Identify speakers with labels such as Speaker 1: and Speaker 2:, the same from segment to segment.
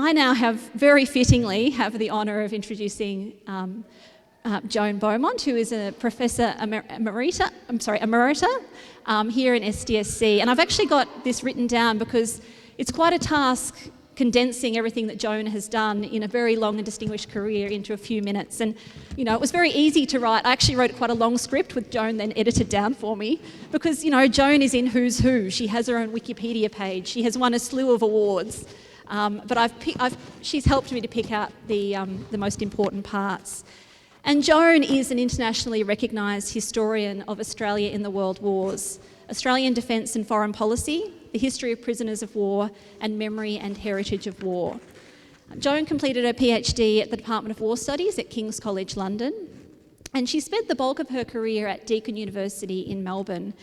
Speaker 1: I now very fittingly have the honour of introducing Joan Beaumont, who is a Professor Emerita here in SDSC. And I've actually got this written down because it's quite a task condensing everything that Joan has done in a very long and distinguished career into a few minutes. And, you know, it was very easy to write. I actually wrote quite a long script with Joan then edited down for me because, you know, Joan is in Who's Who. She has her own Wikipedia page. She has won a slew of awards. But she's helped me to pick out the most important parts. And Joan is an internationally recognised historian of Australia in the World Wars, Australian defence and foreign policy, the history of prisoners of war, and memory and heritage of war. Joan completed her PhD at the Department of War Studies at King's College London, and she spent the bulk of her career at Deakin University in Melbourne,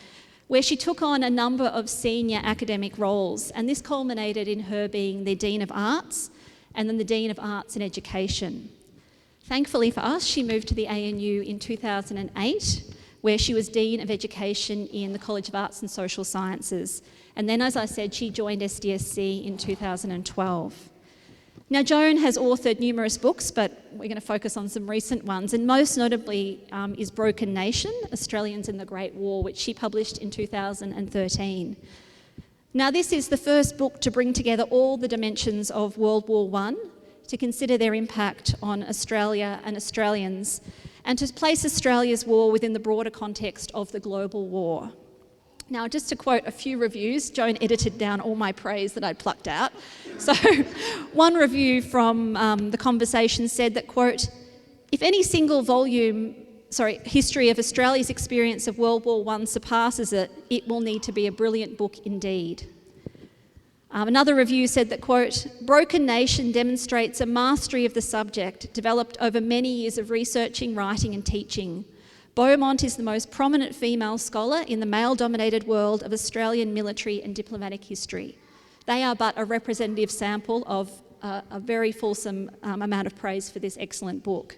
Speaker 1: where she took on a number of senior academic roles, and this culminated in her being the Dean of Arts and then the Dean of Arts and Education. Thankfully for us, she moved to the ANU in 2008, where she was Dean of Education in the College of Arts and Social Sciences. And then, as I said, she joined SDSC in 2012. Now, Joan has authored numerous books, but we're going to focus on some recent ones, and most notably is Broken Nation, Australians in the Great War, which she published in 2013. Now, this is the first book to bring together all the dimensions of World War I, to consider their impact on Australia and Australians, and to place Australia's war within the broader context of the global war. Now, just to quote a few reviews, Joan edited down all my praise that I'd plucked out. So one review from The Conversation said that, quote, if any single history of Australia's experience of World War I surpasses it, it will need to be a brilliant book indeed. Another review said that, quote, Broken Nation demonstrates a mastery of the subject developed over many years of researching, writing and teaching. Beaumont is the most prominent female scholar in the male-dominated world of Australian military and diplomatic history. They are but a representative sample of a very fulsome amount of praise for this excellent book.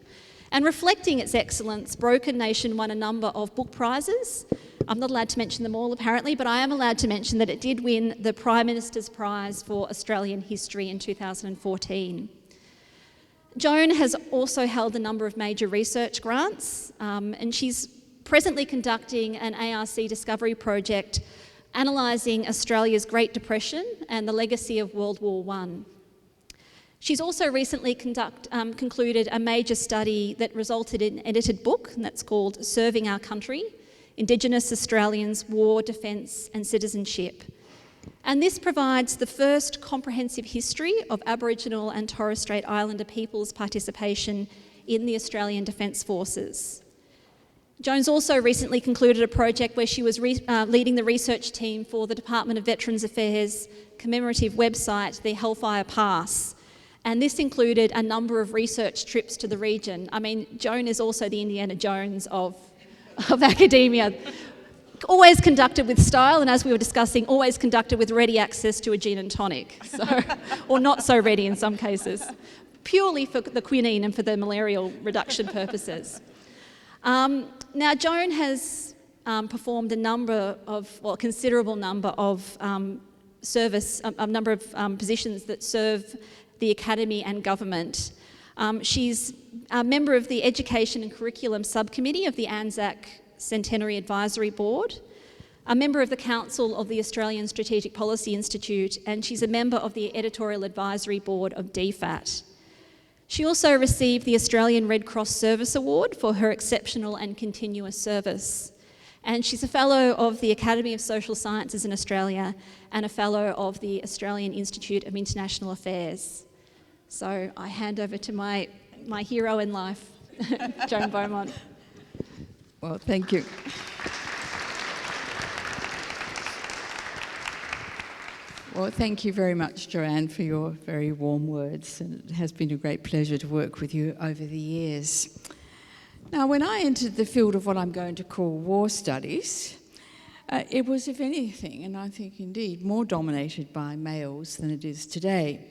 Speaker 1: And reflecting its excellence, Broken Nation won a number of book prizes. I'm not allowed to mention them all, apparently, but I am allowed to mention that it did win the Prime Minister's Prize for Australian History in 2014. Joan has also held a number of major research grants, and she's presently conducting an ARC discovery project analysing Australia's Great Depression and the legacy of World War I. She's also recently concluded a major study that resulted in an edited book, and that's called Serving Our Country, Indigenous Australians, War, Defence and Citizenship. And this provides the first comprehensive history of Aboriginal and Torres Strait Islander peoples' participation in the Australian Defence Forces. Joan's also recently concluded a project where she was leading the research team for the Department of Veterans Affairs commemorative website, the Hellfire Pass. And this included a number of research trips to the region. I mean, Joan is also the Indiana Jones of academia. Always conducted with style, and as we were discussing, always conducted with ready access to a gin and tonic, or not so ready in some cases, purely for the quinine and for the malarial reduction purposes. Now, Joan has performed a considerable number of positions that serve the Academy and government. She's a member of the Education and Curriculum Subcommittee of the ANZAC Centenary Advisory Board, a member of the Council of the Australian Strategic Policy Institute, and she's a member of the Editorial Advisory Board of DFAT. She also received the Australian Red Cross Service Award for her exceptional and continuous service. And she's a Fellow of the Academy of Social Sciences in Australia and a Fellow of the Australian Institute of International Affairs. So I hand over to my hero in life, Joan Beaumont.
Speaker 2: Well, thank you. Well, thank you very much, Joanne, for your very warm words, and it has been a great pleasure to work with you over the years. Now, when I entered the field of what I'm going to call war studies, it was, if anything, and I think indeed, more dominated by males than it is today.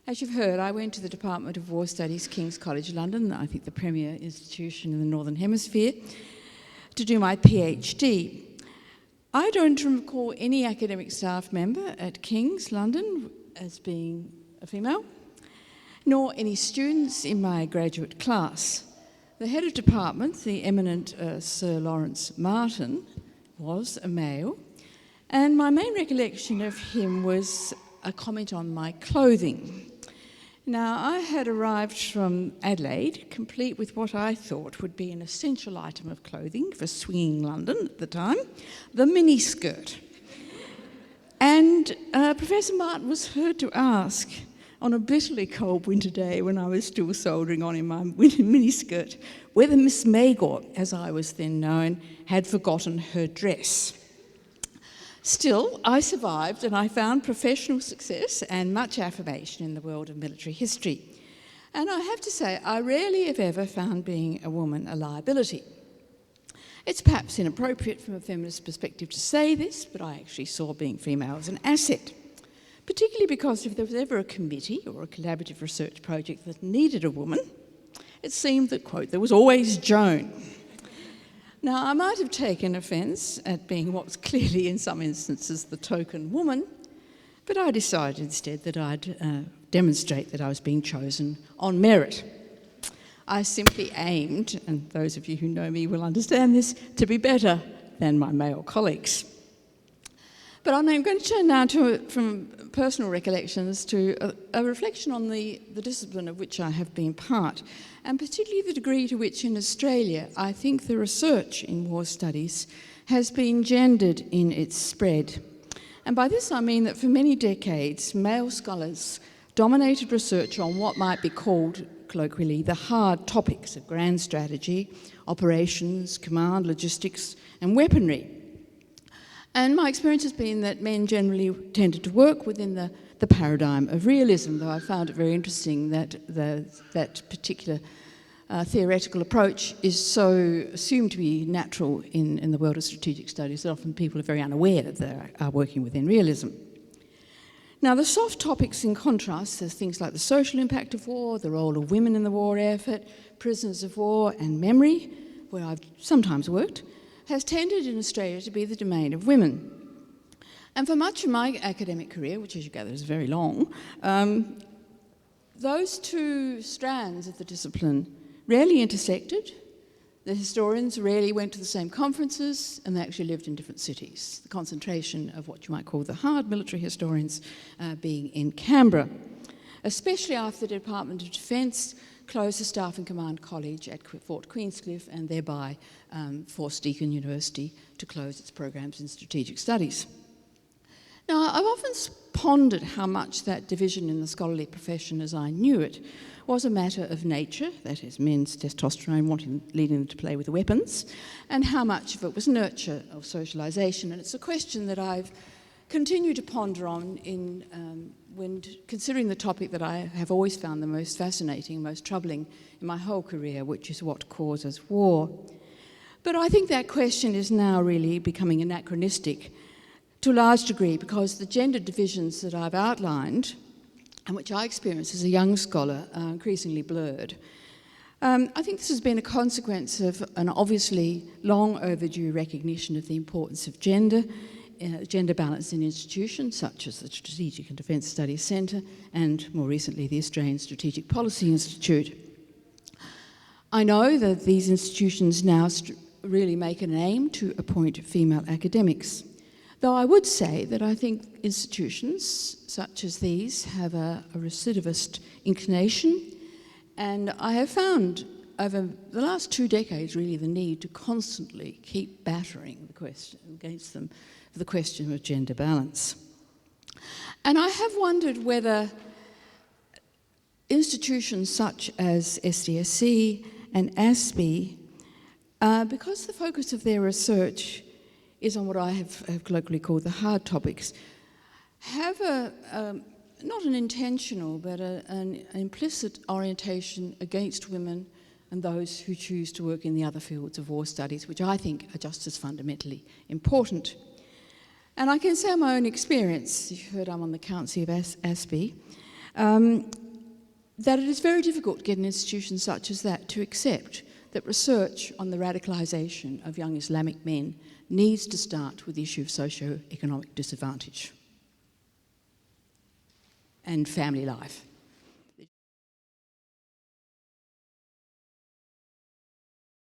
Speaker 2: As you've heard, I went to the Department of War Studies, King's College London, I think the premier institution in the Northern Hemisphere, to do my PhD. I don't recall any academic staff member at King's London as being a female. nor any students in my graduate class. The head of department, the eminent Sir Lawrence Martin, was a male, and my main recollection of him was a comment on my clothing. Now, I had arrived from Adelaide, complete with what I thought would be an essential item of clothing for swinging London at the time, the miniskirt. And Professor Martin was heard to ask, on a bitterly cold winter day when I was still soldering on in my miniskirt, whether Miss Magor, as I was then known, had forgotten her dress. Still, I survived, and I found professional success and much affirmation in the world of military history. And I have to say, I rarely, if ever, found being a woman a liability. It's perhaps inappropriate from a feminist perspective to say this, but I actually saw being female as an asset, particularly because if there was ever a committee or a collaborative research project that needed a woman, it seemed that, quote, there was always Joan. Now, I might have taken offence at being what was clearly in some instances the token woman, but I decided instead that I'd demonstrate that I was being chosen on merit. I simply aimed, and those of you who know me will understand this, to be better than my male colleagues. But I'm going to turn now from personal recollections to a reflection on the discipline of which I have been part, and particularly the degree to which in Australia I think the research in war studies has been gendered in its spread. And by this I mean that for many decades, male scholars dominated research on what might be called, colloquially, the hard topics of grand strategy, operations, command, logistics, and weaponry. And my experience has been that men generally tended to work within the paradigm of realism, though I found it very interesting that that particular theoretical approach is so assumed to be natural in the world of strategic studies that often people are very unaware that they are working within realism. Now, the soft topics, in contrast, there's things like the social impact of war, the role of women in the war effort, prisoners of war, and memory, where I've sometimes worked, has tended in Australia to be the domain of women. And for much of my academic career, which as you gather is very long, those two strands of the discipline rarely intersected. The historians rarely went to the same conferences, and they actually lived in different cities. The concentration of what you might call the hard military historians being in Canberra, especially after the Department of Defence closed the Staff and Command College at Fort Queenscliff and thereby forced Deakin University to close its programs in strategic studies. Now, I've often pondered how much that division in the scholarly profession as I knew it was a matter of nature, that is, men's testosterone leading them to play with weapons, and how much of it was nurture of socialisation. And it's a question that I've continued to ponder on when considering the topic that I have always found the most fascinating, most troubling in my whole career, which is what causes war. But I think that question is now really becoming anachronistic to a large degree because the gender divisions that I've outlined and which I experienced as a young scholar are increasingly blurred. I think this has been a consequence of an obviously long overdue recognition of the importance of gender balance in institutions such as the Strategic and Defence Studies Centre and more recently the Australian Strategic Policy Institute. I know that these institutions now really make an aim to appoint female academics, though I would say that I think institutions such as these have a recidivist inclination, and I have found over the last 2 decades really the need to constantly keep battering the question against them for the question of gender balance. And I have wondered whether institutions such as SDSC and ASPE, because the focus of their research is on what I have colloquially called the hard topics, have not an intentional but an implicit orientation against women and those who choose to work in the other fields of war studies, which I think are just as fundamentally important. And I can say my own experience, you heard I'm on the council of ASPE, that it is very difficult to get an institution such as that to accept that research on the radicalisation of young Islamic men needs to start with the issue of socio-economic disadvantage and family life.